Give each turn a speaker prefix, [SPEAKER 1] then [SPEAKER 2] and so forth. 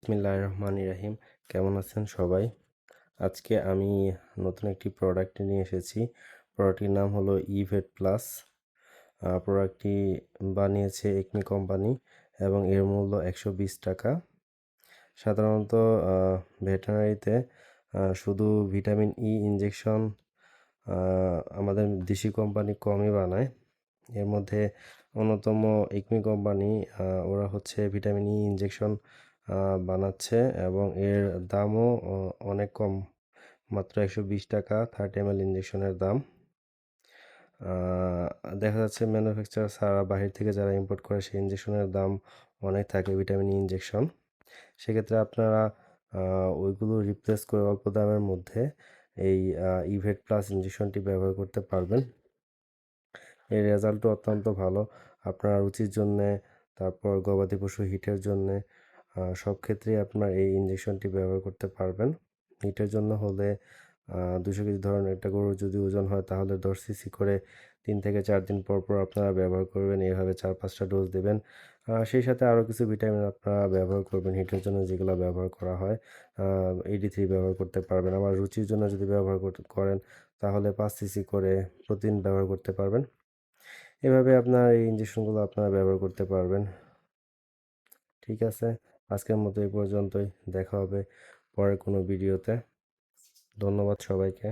[SPEAKER 1] বিসমিল্লাহির রহমানির রহিম। কেমন আছেন সবাই? আজকে আমি নতুন একটি প্রোডাক্ট নিয়ে এসেছি। প্রোডাক্টটির নাম হলো ইভেট প্লাস। প্রোডাক্টটি বানিয়েছে একমি কোম্পানি এবং এর মূল্য ১২০ টাকা। সাধারণত ভেটেরিনারিতে শুধু ভিটামিন ই ইনজেকশন আমাদের দেশি কোম্পানি কমই বানায়। এর মধ্যে অন্যতম একমি কোম্পানি, ওরা হচ্ছে ভিটামিন ই ইনজেকশন বানাচ্ছে এবং এর দামও অনেক কম, মাত্র ১২০ টাকা 30 ml ইনজেকশনের দাম। দেখা যাচ্ছে ম্যানুফ্যাকচারার ছাড়া বাহির থেকে যারা ইম্পোর্ট করে সেই ইনজেকশনের দাম অনেক থাকে, ভিটামিন ই ইনজেকশন। সেক্ষেত্রে আপনারা ওইগুলো রিপ্লেস করে অল্প দামের মধ্যে এই ইভেট প্লাস ইনজেকশনটি ব্যবহার করতে পারবেন। এর রেজাল্টও অত্যন্ত ভালো আপনার রুচির জন্যে, তারপর গবাদি পশু হিটের জন্যে, সব ক্ষেত্রেই আপনার এই ইনজেকশনটি ব্যবহার করতে পারবেন। হিটের জন্য হলে ২০০ কেজি ধরনের একটা গরুর যদি ওজন হয় তাহলে ১০ সিসি করে ৩ থেকে ৪ দিন পর পর আপনারা ব্যবহার করবেন। এভাবে ৪-৫টা ডোজ দেবেন। সেই সাথে আরও কিছু ভিটামিন আপনারা ব্যবহার করবেন হিটের জন্য, যেগুলো ব্যবহার করা হয়। AD3 ব্যবহার করতে পারবেন। আবার রুচির জন্য যদি ব্যবহার করেন তাহলে ৫ সিসি করে প্রতিদিন ব্যবহার করতে পারবেন। এভাবে আপনার এই ইনজেকশনগুলো আপনারা ব্যবহার করতে পারবেন। ঠিক আছে, আজকের মতো এই পর্যন্তই। দেখা হবে পরের কোনো ভিডিওতে। ধন্যবাদ সবাইকে।